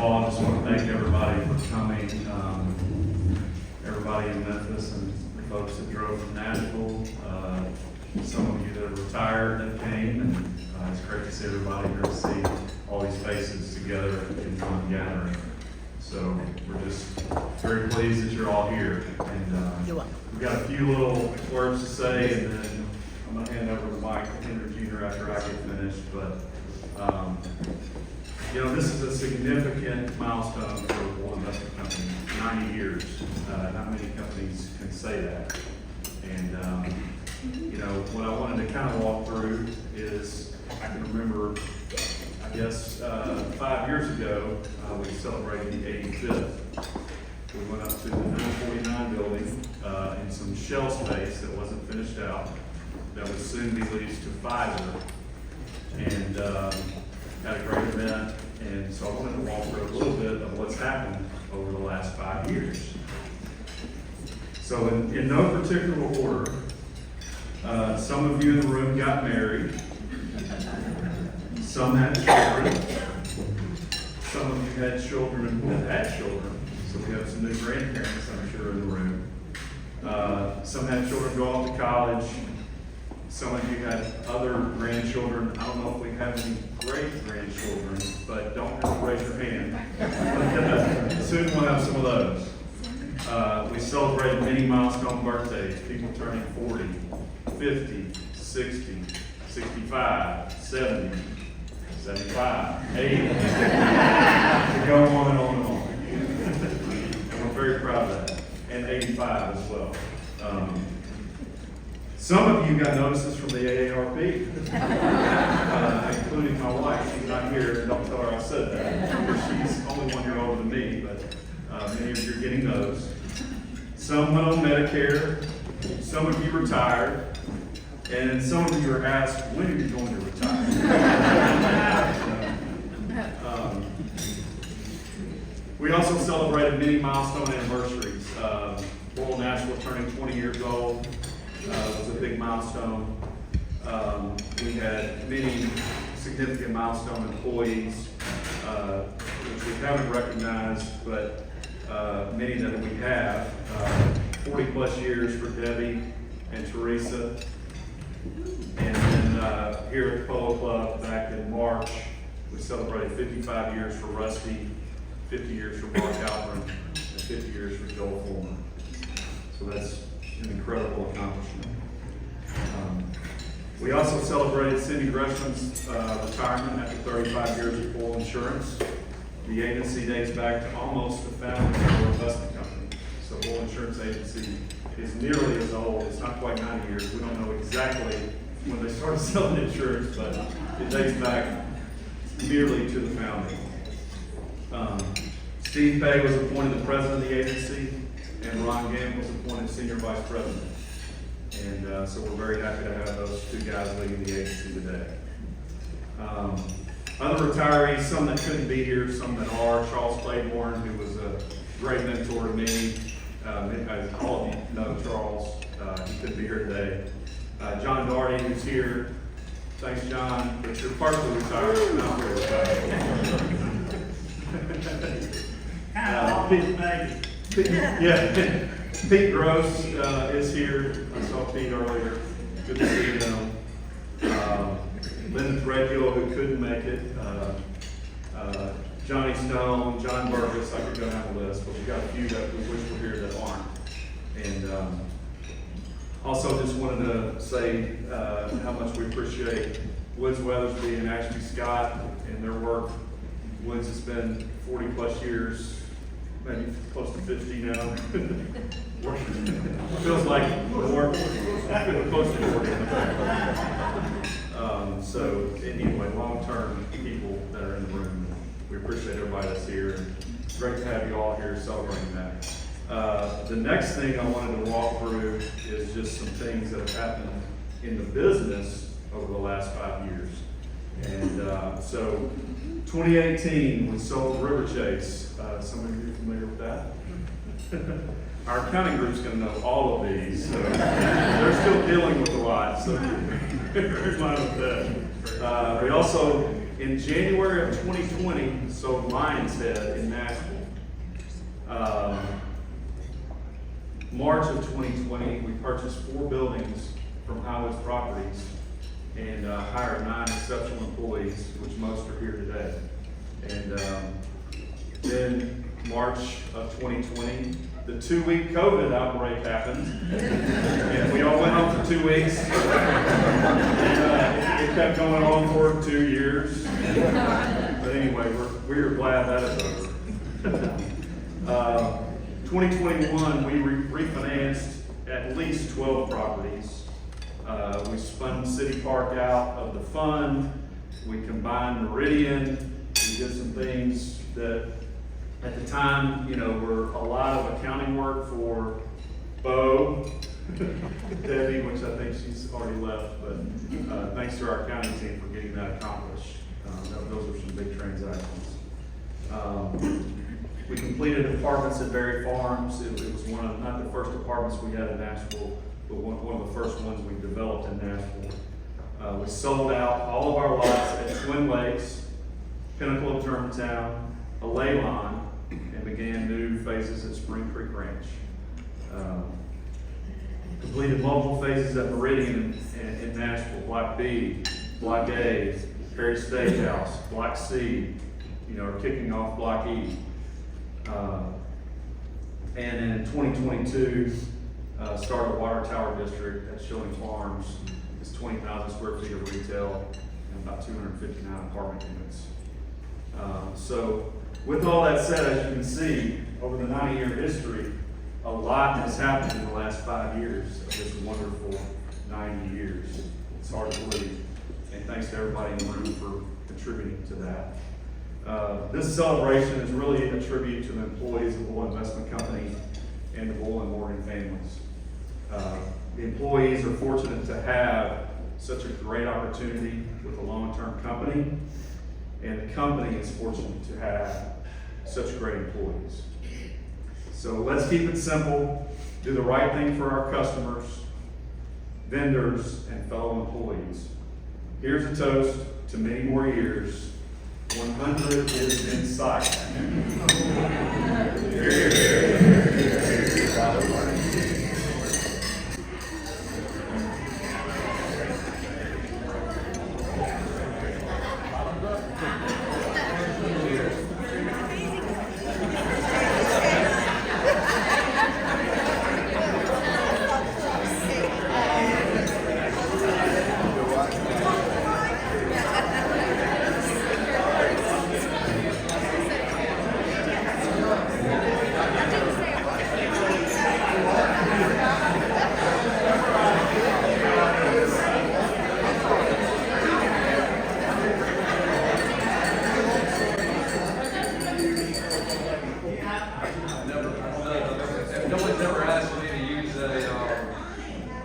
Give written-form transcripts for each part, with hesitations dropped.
all, I just want to thank everybody for coming. Everybody in Memphis and the folks that drove from Nashville. Some of you that are retired that came, and it's great to see everybody here, to see all these faces together in one gathering. So we're just very pleased that you're all here. And we've got a few little words to say, and then I'm going to hand over to Mike Henry Jr. after I get finished. But you know, this is a significant milestone for Boyle Investment Company. 90 years. Not many companies can say that. And you know, what I wanted to kind of walk through is, I can remember, I guess, 5 years ago, we celebrated the 85th. We went up to the 949 building in some shell space that wasn't finished out, that would soon be leased to Pfizer, and had a great event. And so I wanted to walk through a little bit of what's happened over the last 5 years. So in no particular order, some of you in the room got married, some had children, some of you had children that had children, so we have some new grandparents, I'm sure, in the room. Some had children go off to college. Some of you had other grandchildren. I don't know if we have any great-grandchildren, but don't have to raise your hand. Soon we'll have some of those. We celebrated many milestone birthdays, people turning 40, 50, 60, 65, 70, 75, 80. To go on and on and on. And we're very proud of that. And 85 as well. Some of you got notices from the AARP, including my wife. She's not here. Don't tell her I said that. She's only 1 year older than me, but many of you are getting those. Some went on Medicare. Some of you retired. And some of you are asked, when are you going to retire? We also celebrated many milestone anniversaries. Boyle Nashville turning 20 years old. Was a big milestone. We had many significant milestone employees, which we haven't recognized, but many that we have. 40 plus years for Debbie and Teresa. And then here at the Polo Club back in March, we celebrated 55 years for Rusty, 50 years for Mark Alpern, and 50 years for Joel Fulmer. So that's an incredible accomplishment. We also celebrated Cindy Greshman's retirement after 35 years of Boyle Insurance. The agency dates back to almost the founding of Boyle Investment Company. So Boyle Insurance Agency is nearly as old. It's not quite 90 years. We don't know exactly when they started selling insurance, but it dates back nearly to the founding. Steve Pay was appointed the president of the agency, and Ron Gant was appointed senior vice president. And so we're very happy to have those two guys leading the agency today. Other retirees, some that couldn't be here, some that are. Charles Claiborne, who was a great mentor to me. As all of you know Charles, he couldn't be here today. John Daugherty, who's here. Thanks, John, but you're partially retired, not really retired. Pete Gross is here. I saw Pete earlier. Good to see him. Linda Threadgill, who couldn't make it. Johnny Stone, John Burgess. I could go down the list, but we've got a few that we wish were here that aren't. And also just wanted to say how much we appreciate Woods Weathersby and Ashley Scott and their work. Woods has been 40 plus years, maybe close to 50 now. Feels like the work close to 40. So anyway, long-term people that are in the room, we appreciate everybody that's here. And it's great to have you all here celebrating that. The next thing I wanted to walk through is just some things that have happened in the business over the last 5 years. And so 2018, we sold River Chase. Some of you are familiar with that? Our accounting group's going to know all of these, so they're still dealing with a lot, so here's mine with that. We also In January of 2020, sold Lion's Head in Nashville. March of 2020, we purchased 4 buildings from Highwoods Properties and hired 9 exceptional employees, which most are here today. And then March of 2020, the 2-week COVID outbreak happened, and we all went home for 2 weeks. And, it kept going on for 2 years. But anyway, we're glad that is over. 2021, we refinanced at least 12 properties. We spun City Park out of the fund. We combined Meridian. We did some things that at the time, were a lot of accounting work for Bo, Debbie, which I think she's already left, but thanks to our accounting team for getting that accomplished. Those are some big transactions. We completed apartments at Berry Farms. It was not the first apartments we had in Nashville, but one of the first ones we developed in Nashville. We sold out all of our lots at Twin Lakes, Pinnacle of Germantown, Alaylon, and began new phases at Spring Creek Ranch. Completed multiple phases at Meridian in Nashville, Block B, Block A, Perry Steakhouse, Block C, are kicking off Block E. And in 2022, started a water tower district at Schilling Farms. It's 20,000 square feet of retail and about 259 apartment units. So with all that said, as you can see, over the 90-year history, a lot has happened in the last 5 years of this wonderful 90 years. It's hard to believe. And thanks to everybody in the room for contributing to that. This celebration is really a tribute to the employees of the Boyle Investment Company and the Boyle and Morgan families. The employees are fortunate to have such a great opportunity with a long-term company, and the company is fortunate to have such great employees. So let's keep it simple, do the right thing for our customers, vendors, and fellow employees. Here's a toast to many more years. 100 is in sight.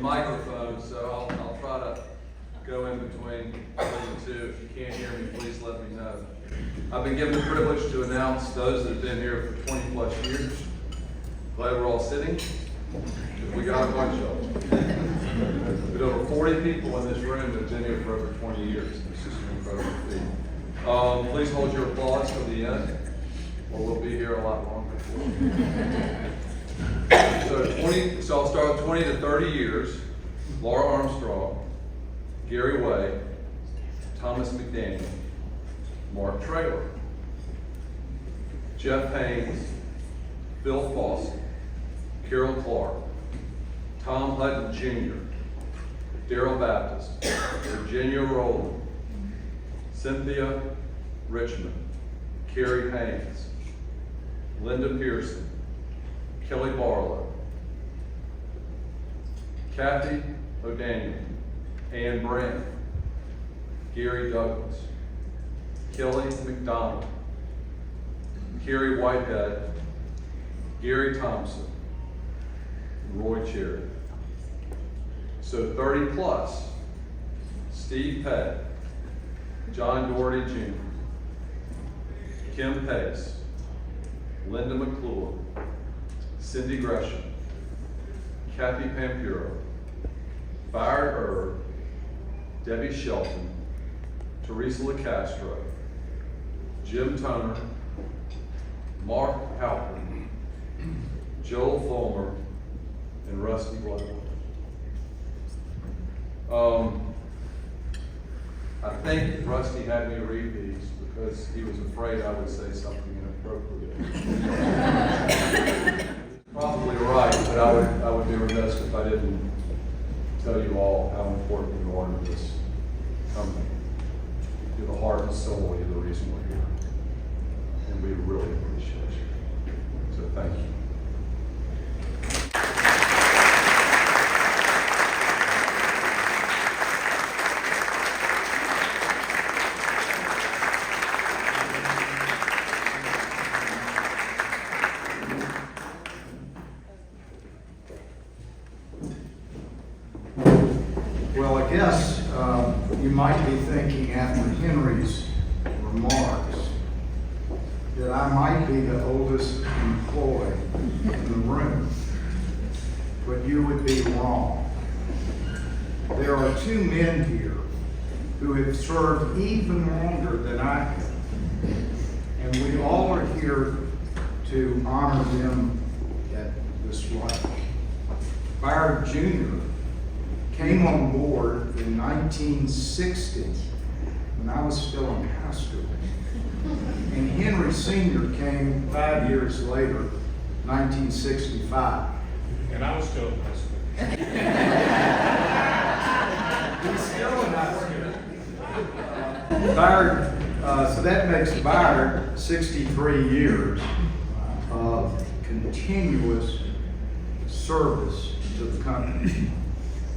Microphone, so I'll try to go in between the two. If you can't hear me, please let me know. I've been given the privilege to announce those that have been here for 20 plus years. Glad we're all sitting. We got a bunch of them. But over 40 people in this room that have been here for over 20 years. It's just an incredible feat. Please hold your applause till the end, or we'll be here a lot longer. So I'll start with 20 to 30 years. Laura Armstrong, Gary Way, Thomas McDaniel, Mark Traylor, Jeff Haynes, Bill Fawcett, Carol Clark, Tom Hutton Jr., Darrell Baptist, Virginia Rowland, Cynthia Richmond, Carrie Haynes, Linda Pearson, Kelly Barlow, Kathy O'Daniel, Ann Brand, Gary Douglas, Kelly McDonald, Kerry Whitehead, Gary Thompson, Roy Cherry. So 30 plus, Steve Pettit, John Doherty Jr., Kim Pace, Linda McClure, Cindy Gresham, Kathy Pampuro, Byron Erb, Debbie Shelton, Teresa LaCastro, Jim Toner, Mark Halpern, Joel Fulmer, and Rusty Blackwell. I think Rusty had me read these because he was afraid I would say something inappropriate. Probably right, but I would be remiss if I didn't tell you all how important you are to this company. You're the heart and soul, you're the reason we're here. And we really appreciate you. So thank you. Well, I guess you might be thinking after Henry's remarks that I might be the oldest employee in the room, but you would be wrong. There are two men here who have served even longer than I have, and we all are here to honor them at this lunch. Byard Jr. came on board in 1960 when I was still in high school. And Henry Sr. came 5 years later, 1965. And I was still in high school. He's still in high school. Byard, so that makes Byard 63 years of continuous service to the company.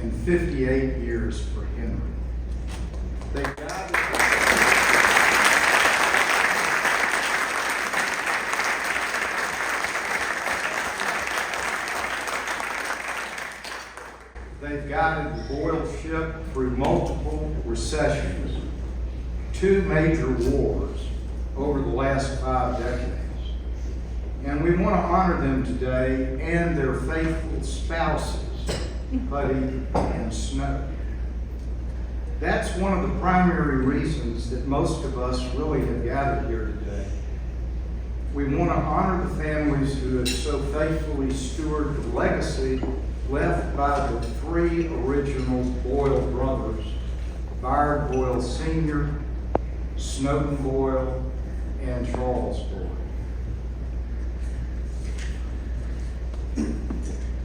And 58 years for Henry. They've guided the Boyle ship through multiple recessions, 2 major wars over the last 5 decades. And we want to honor them today and their faithful spouses, Buddy and Snow. That's one of the primary reasons that most of us really have gathered here today. We want to honor the families who have so faithfully stewarded the legacy left by the 3 original Boyle brothers, Byard Boyle Sr., Snowden Boyle, and Charles Boyle.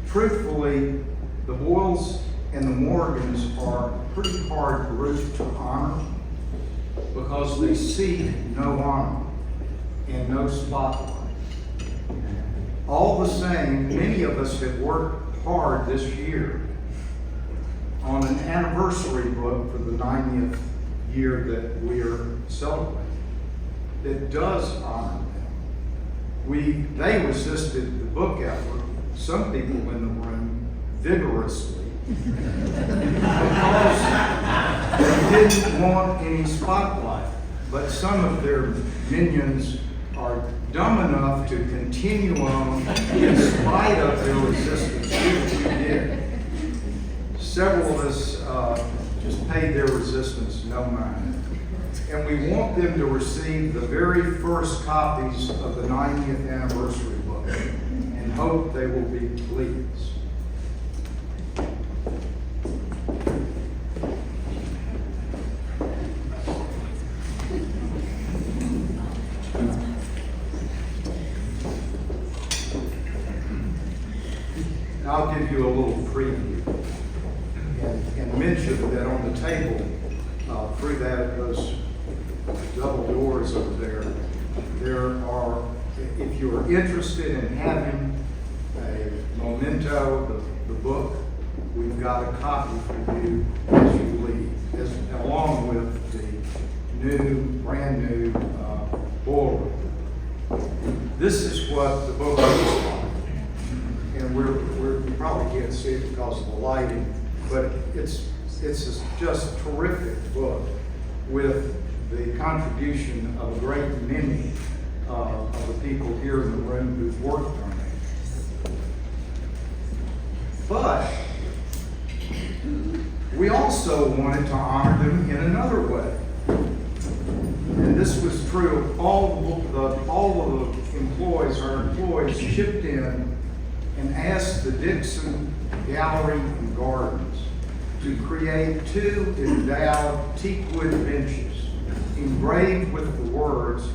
Truthfully, the Boyles and the Morgans are a pretty hard group to honor because they seek no honor and no spotlight. All the same, many of us have worked hard this year on an anniversary book for the 90th year that we are celebrating that does honor them. They resisted the book effort, some people in the room, vigorously because they didn't want any spotlight. But some of their minions are dumb enough to continue on in spite of their resistance, which we did. Several of us just paid their resistance no mind. And we want them to receive the very first copies of the 90th anniversary book and hope they will be pleased. I'll give you a little preview and mention that on the table, through those double doors over there are, if you're interested in having a memento, the book, we've got a copy for you as you leave, along with the brand new Boyle. This is what the book looks like. And we probably can't see it because of the lighting, but it's just a terrific book with the contribution of a great many of the people here in the room who've worked on it. But we also wanted to honor them in another way. this was true of all of the employees, our employees chipped in and asked the Dixon Gallery and Gardens to create 2 endowed teakwood benches engraved with the words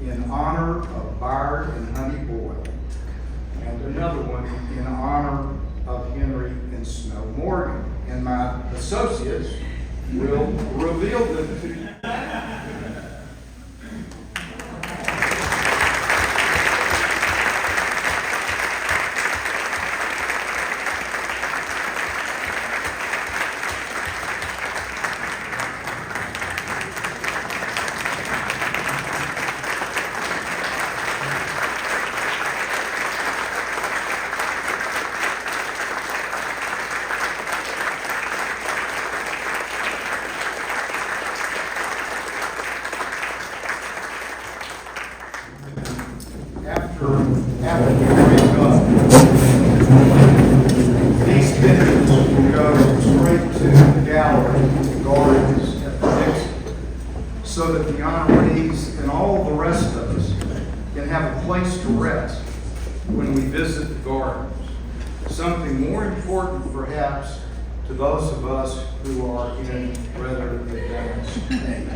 "in honor of Byron and Honey Boyle," and another one in honor of Henry and Snow Morgan. And my associates will reveal them to you. After we break up, these benches will go straight to the gallery and gardens at the Dixon, so that the honorees and all the rest of us can have a place to rest when we visit the gardens. Something more important, perhaps, to those of us who are in rather advanced age.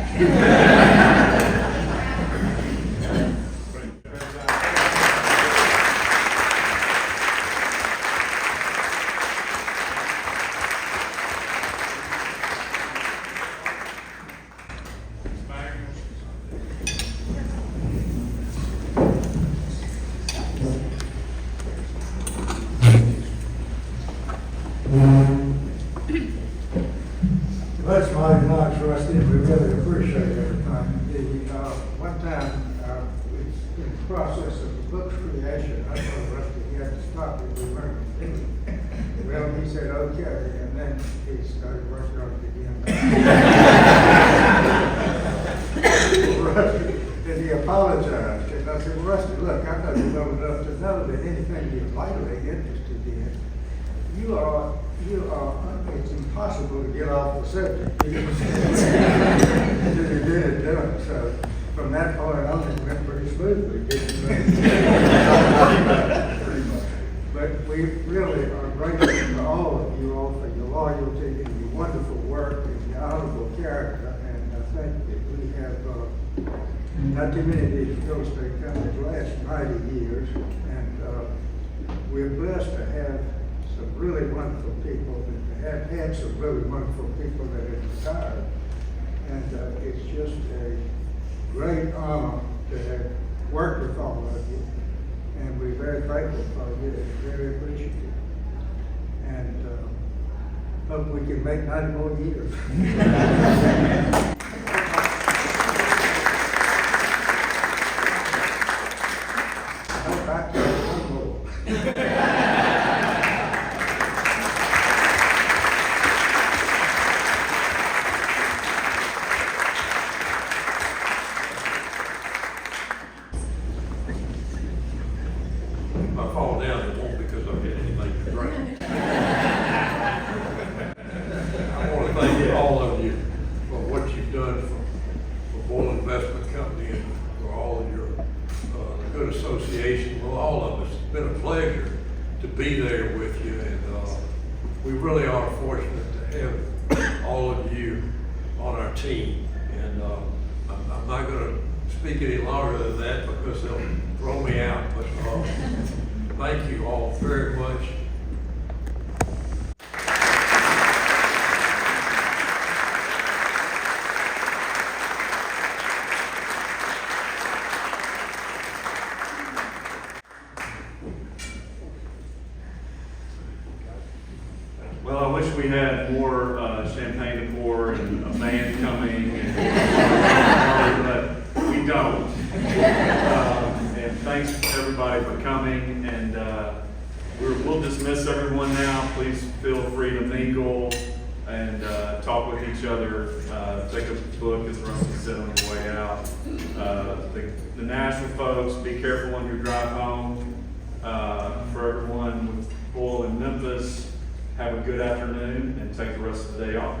That's mighty nice, Rusty, and we really appreciate everything. One time, in the process of the book's creation, I told Rusty he had to stop it, we weren't. Well, he said, okay, and then he started working on it again. Rusty, and he apologized, and I said, Rusty, look, I know you know enough to know that anything you're vitally interested in, it's impossible to get off the subject. You did it, done. So from that point on, it went pretty smoothly. But we really are grateful to all of you all for your loyalty and your wonderful work and your honorable character. And I think that we have not too many of these real estate companies last 90 years. And we're blessed to have some really wonderful people that have had some really wonderful people that have retired. And it's just a great honor to have worked with all of you. And we're very grateful for you and very appreciative. And hope we can make 90 more years. Hope I can one more. If I fall down, it won't because I've had anything to drink. I want to thank all of you for what you've done for Boyle Investment Company and for all of your good association with all of us. It's been a pleasure to be there with you, and we really are fortunate to have all of you on our team. And I'm not going to speak any longer than that because they'll throw me out. But thank you all very much. Well, I wish we had more champagne to pour and a band coming, but we don't. And thanks everybody for coming, and we'll dismiss everyone now. Please feel free to mingle and talk with each other. Take a book as Rusty said on your way out. The Nashville folks, be careful on your drive home. For everyone with Boyle in Memphis, have a good afternoon and take the rest of the day off.